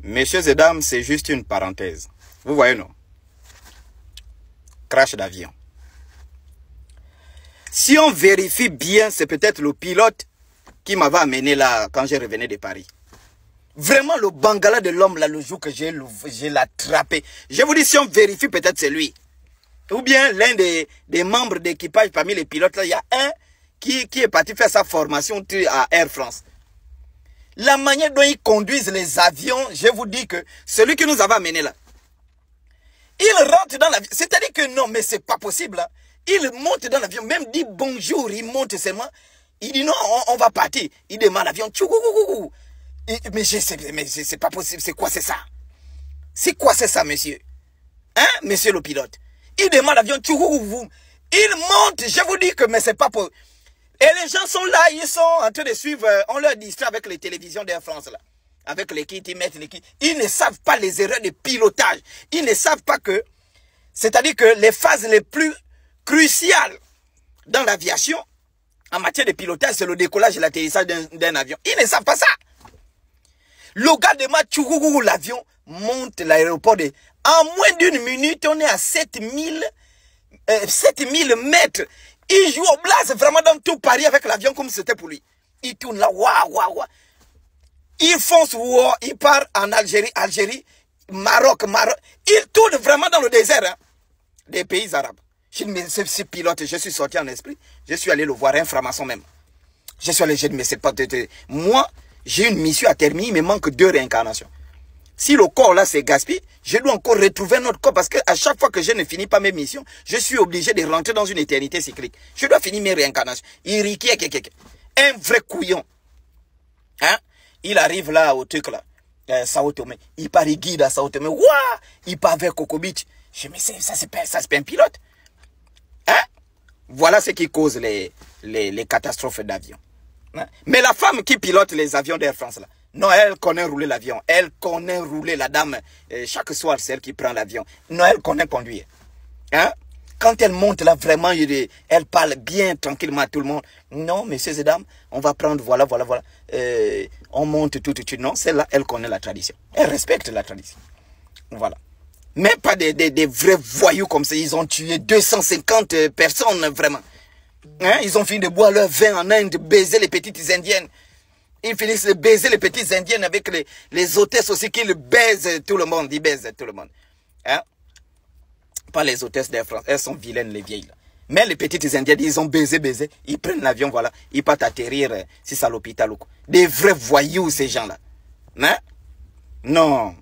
Messieurs et dames, c'est juste une parenthèse. Vous voyez, non? Crash d'avion. Si on vérifie bien, c'est peut-être le pilote qui m'avait amené là quand je revenais de Paris. Vraiment, le bangala de l'homme, là, le jour que j'ai l'attrapé. Je vous dis, si on vérifie, peut-être c'est lui. Ou bien l'un des membres d'équipage parmi les pilotes, là, il y a un qui est parti faire sa formation à Air France. La manière dont ils conduisent les avions, je vous dis que celui qui nous avait amené là, il rentre dans l'avion. C'est-à-dire que non, mais c'est pas possible. Hein. Il monte dans l'avion, même dit bonjour, il monte seulement. Il dit non, on va partir. Il demande l'avion. Mais c'est pas possible. C'est quoi c'est ça? C'est quoi c'est ça, monsieur? Hein, monsieur le pilote? Il demande l'avion. Il monte. Je vous dis que mais c'est pas possible. Et les gens sont là, ils sont en train de suivre. On leur distrait avec les télévisions d'Air France là. Avec les kits, ils mettent les kits. Ils ne savent pas les erreurs de pilotage. Ils ne savent pas que, c'est-à-dire que les phases les plus cruciales dans l'aviation, en matière de pilotage, c'est le décollage et l'atterrissage d'un avion. Ils ne savent pas ça. Le gars de Matchougougou, l'avion monte l'aéroport. En moins d'une minute, on est à 7000 mètres. Il joue au blast vraiment dans tout Paris avec l'avion comme c'était pour lui. Il tourne là, waouh. Il fonce, il part en Algérie, Maroc. Il tourne vraiment dans le désert hein, des pays arabes. Je dis, mais ce pilote, je suis sorti en esprit. Je suis allé le voir, un franc-maçon même. Je suis allé, je dis, mais c'est pas... Moi, j'ai une mission à terminer, il me manque 2 réincarnations. Si le corps là c'est gaspillé, je dois encore retrouver notre corps parce qu'à chaque fois que je ne finis pas mes missions, je suis obligé de rentrer dans une éternité cyclique. Je dois finir mes réincarnations. Un vrai couillon. Hein? Il arrive là au truc là, Sao Tomé. Il part, il guide à Sao Tomé. Ouah! Il part vers Coco Beach. Je me dis, ça c'est pas un pilote. Hein? Voilà ce qui cause les catastrophes d'avion. Hein? Mais la femme qui pilote les avions d'Air France là, non, elle connaît rouler l'avion. Elle connaît rouler la dame. Chaque soir, c'est elle qui prend l'avion. Non, elle connaît conduire. Hein? Quand elle monte là, vraiment, elle parle bien, tranquillement à tout le monde. Non, messieurs et dames, on va prendre, voilà. On monte tout de suite. Non, celle-là, elle connaît la tradition. Elle respecte la tradition. Voilà. Mais pas des vrais voyous comme ça. Ils ont tué 250 personnes, vraiment. Hein? Ils ont fini de boire leur vin en Inde, baiser les petites indiennes. Ils finissent de baiser les petites indiennes avec les hôtesses aussi qui le baisent tout le monde. Ils baisent tout le monde. Hein? Pas les hôtesses d'Air France. Elles sont vilaines, les vieilles. Là. Mais les petites indiennes, ils ont baisé. Ils prennent l'avion, voilà. Ils partent atterrir si c'est à l'hôpital ou quoi. Des vrais voyous, ces gens-là. Hein? Non.